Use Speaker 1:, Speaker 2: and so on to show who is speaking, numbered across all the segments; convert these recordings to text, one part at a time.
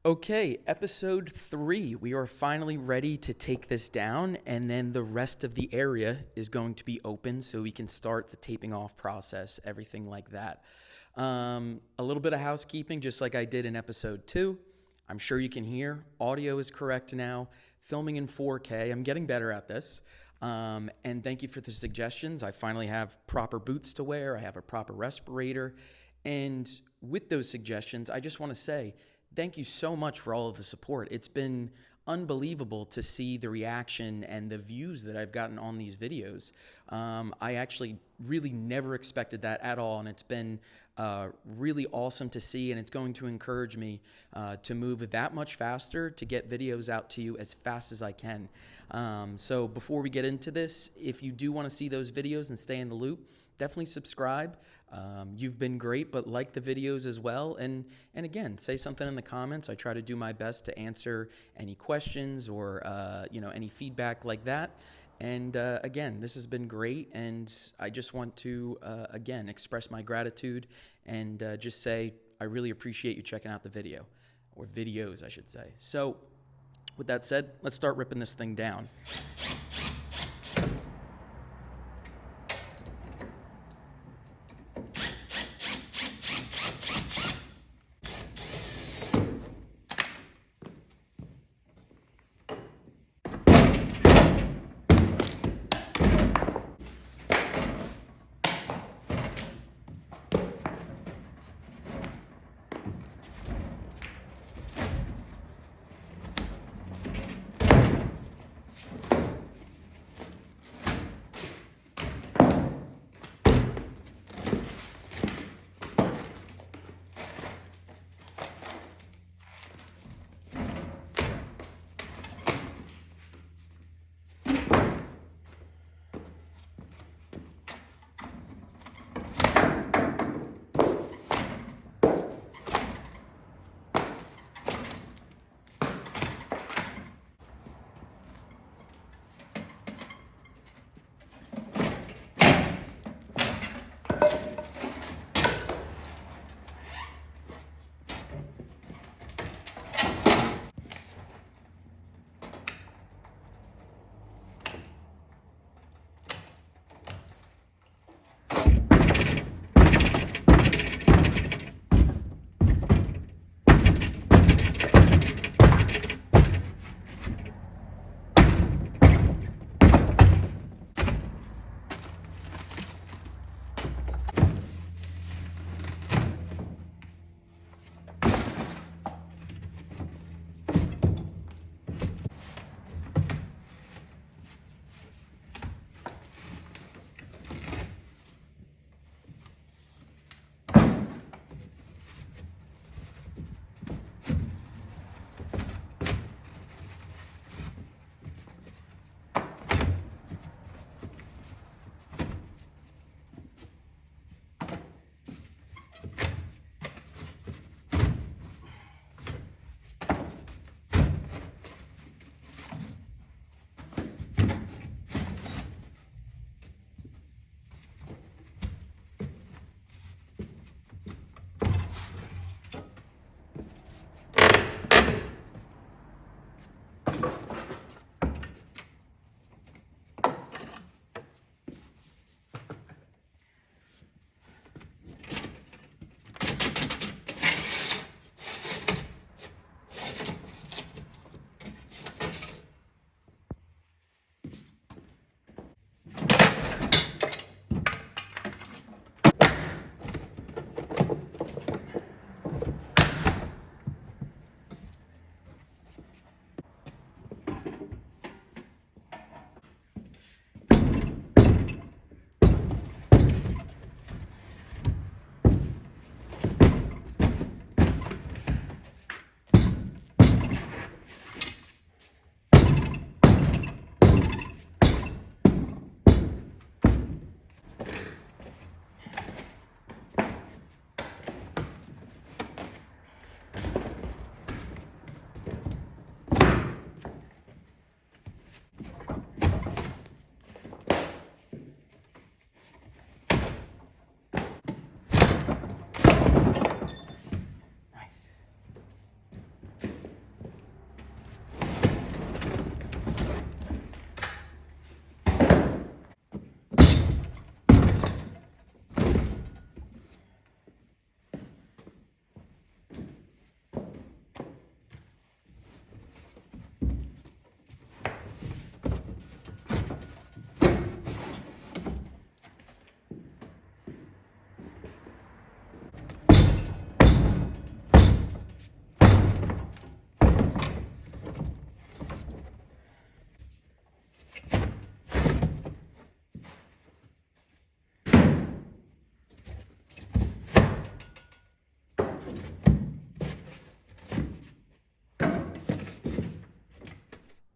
Speaker 1: Okay, episode 3. We are finally ready to take this down, and then the rest of the area is going to be open so we can start the taping off process, everything like that. A little bit of housekeeping, just like I did in episode 2. I'm sure you can hear. Audio is correct now. Filming in 4K. I'm getting better at this. And thank you for the suggestions. I finally have proper boots to wear. I have a proper respirator. And with those suggestions, I just want to say, thank you so much for all of the support. It's been unbelievable to see the reaction and the views that I've gotten on these videos. I actually really never expected that at all, and it's been really awesome to see, and it's going to encourage me to move that much faster to get videos out to you as fast as I can. So before we get into this, if you do want to see those videos and stay in the loop, definitely subscribe. You've been great, but like the videos as well. And again, say something in the comments. I try to do my best to answer any questions or, any feedback like that. And again, this has been great. And I just want to, again, express my gratitude and just say I really appreciate you checking out the video, or videos, I should say. So with that said, let's start ripping this thing down.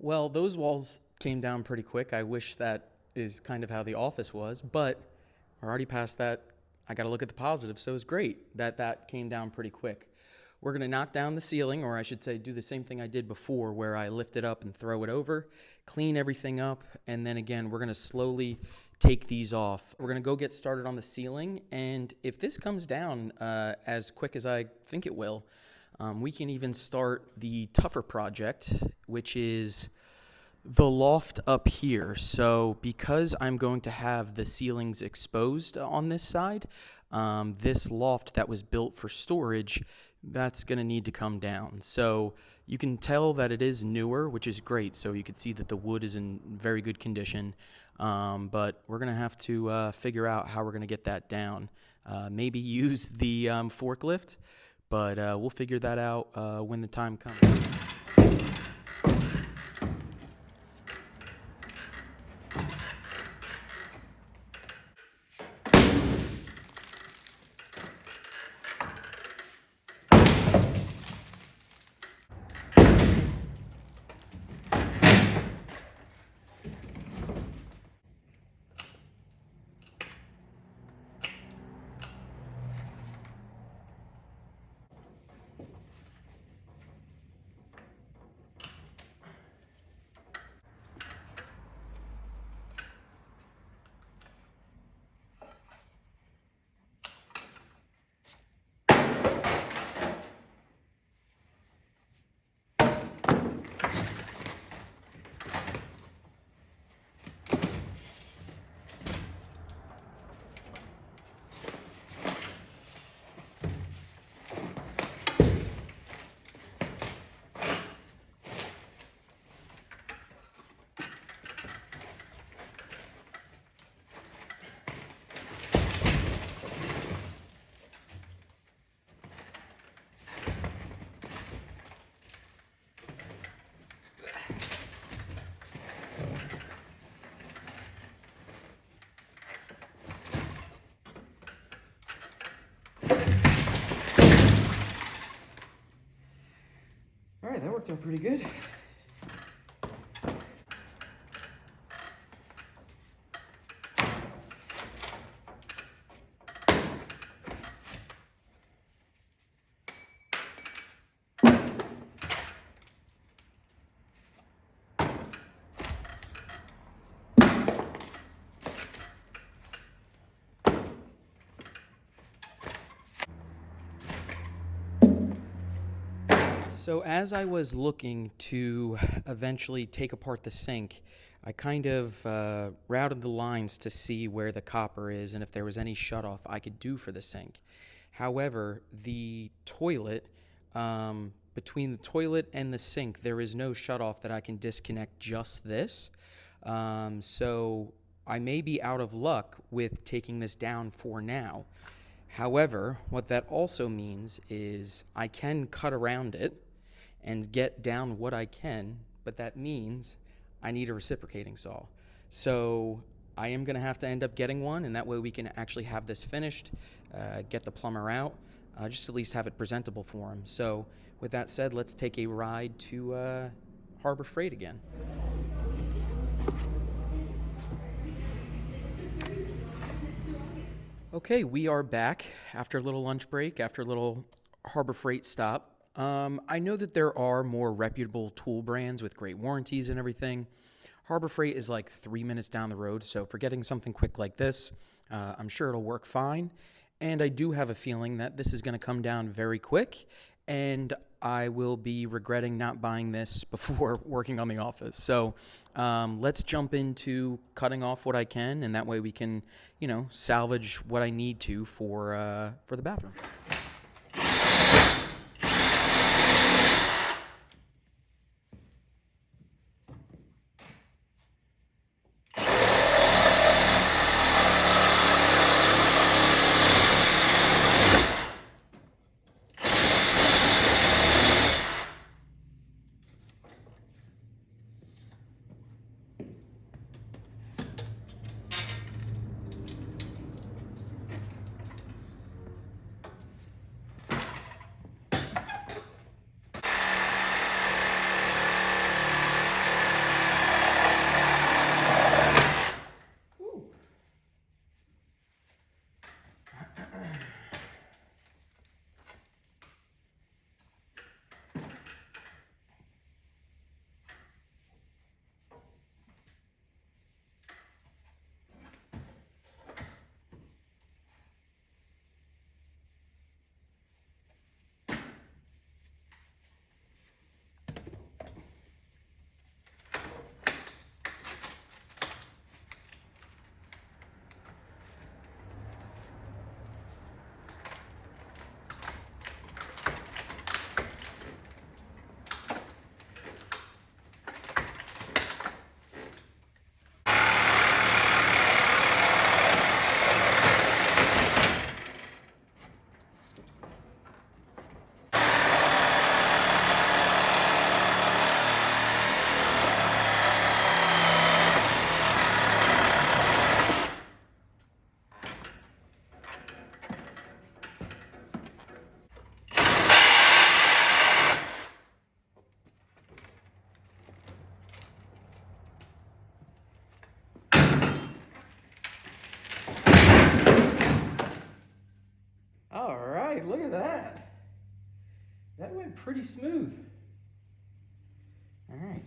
Speaker 1: Well, those walls came down pretty quick. I wish that is kind of how the office was, but we're already past that. I got to look at the positives, so it's great that that came down pretty quick. We're going to knock down the ceiling, or I should say do the same thing I did before where I lift it up and throw it over, clean everything up, and then again, we're going to slowly take these off. We're going to go get started on the ceiling, and if this comes down as quick as I think it will, we can even start the tougher project, which is the loft up here. So because I'm going to have the ceilings exposed on this side, this loft that was built for storage, that's going to need to come down. So you can tell that it is newer, which is great. So you can see that the wood is in very good condition. But we're going to have to figure out how we're going to get that down. Maybe use the forklift, but we'll figure that out when the time comes. All right, that worked out pretty good. So as I was looking to eventually take apart the sink, I kind of routed the lines to see where the copper is and if there was any shutoff I could do for the sink. However, the toilet, between the toilet and the sink, there is no shutoff that I can disconnect just this. So I may be out of luck with taking this down for now. However, what that also means is I can cut around it and get down what I can, but that means I need a reciprocating saw. So I am going to have to end up getting one, and that way we can actually have this finished, get the plumber out, just at least have it presentable for him. So with that said, let's take a ride to Harbor Freight again. Okay, we are back after a little lunch break, after a little Harbor Freight stop. I know that there are more reputable tool brands with great warranties and everything. Harbor Freight is like 3 minutes down the road, so for getting something quick like this, I'm sure it'll work fine. And I do have a feeling that this is going to come down very quick, and I will be regretting not buying this before working on the office. So let's jump into cutting off what I can, and that way we can, salvage what I need to for the bathroom. pretty smooth. All right.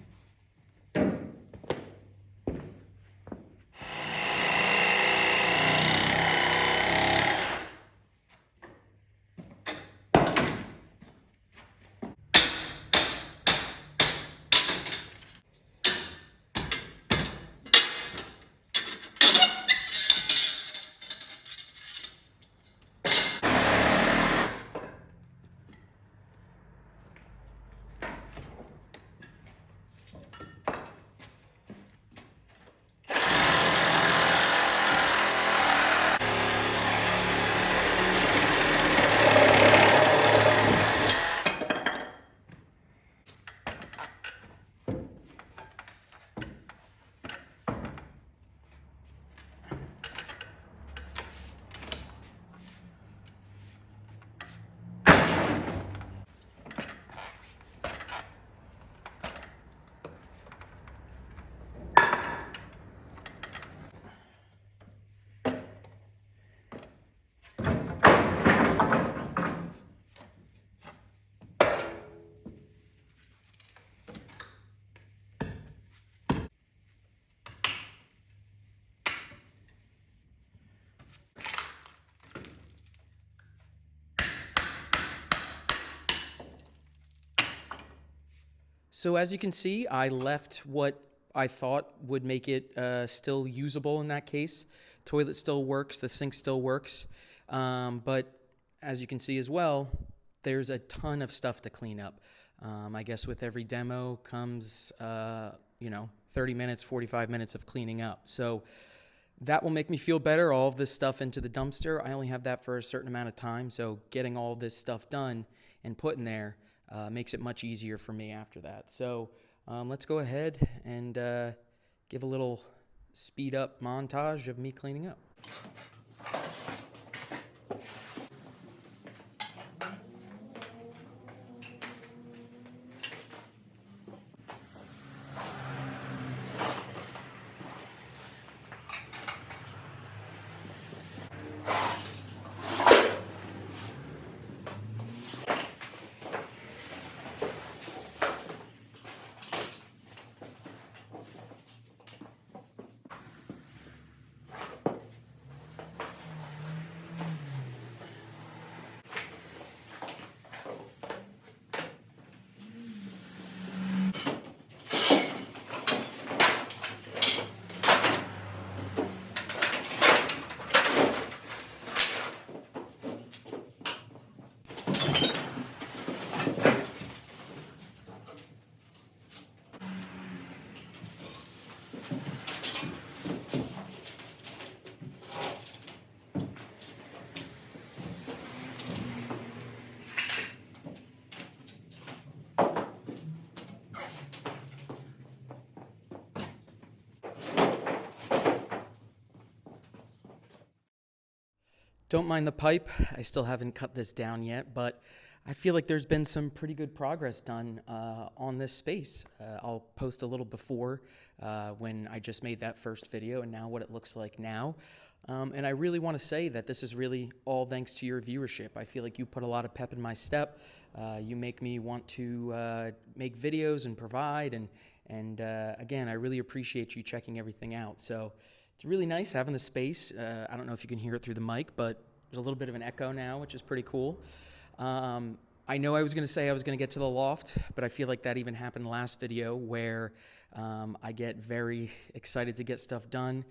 Speaker 1: So as you can see, I left what I thought would make it still usable in that case. Toilet still works, the sink still works, but as you can see as well, there's a ton of stuff to clean up. I guess with every demo comes, 30 minutes, 45 minutes of cleaning up. So that will make me feel better, all of this stuff into the dumpster. I only have that for a certain amount of time, so getting all this stuff done and put in there makes it much easier for me after that. So let's go ahead and give a little speed up montage of me cleaning up. Don't mind the pipe. I still haven't cut this down yet, but I feel like there's been some pretty good progress done on this space. I'll post a little before when I just made that first video and now what it looks like now. And I really want to say that this is really all thanks to your viewership. I feel like you put a lot of pep in my step. You make me want to make videos and provide. And again, I really appreciate you checking everything out. So it's really nice having the space. I don't know if you can hear it through the mic, but there's a little bit of an echo now, which is pretty cool. I know I was going to say I was going to get to the loft, but I feel like that even happened last video where I get very excited to get stuff done.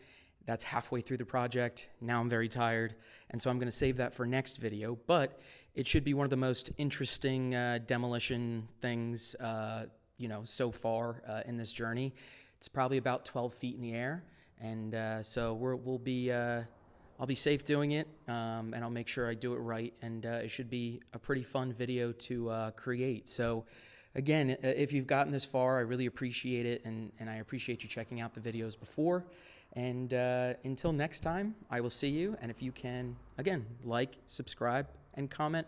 Speaker 1: That's halfway through the project. Now I'm very tired, and so I'm going to save that for next video. But it should be one of the most interesting demolition things, so far in this journey. It's probably about 12 feet in the air, and so I'll be safe doing it, and I'll make sure I do it right, and it should be a pretty fun video to create. So again, if you've gotten this far, I really appreciate it, and I appreciate you checking out the videos before. And until next time, I will see you. And if you can, again, like, subscribe, and comment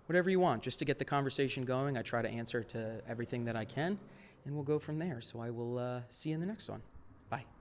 Speaker 1: whatever you want just to get the conversation going. I try to answer to everything that I can, and we'll go from there. So I will see you in the next one. Bye.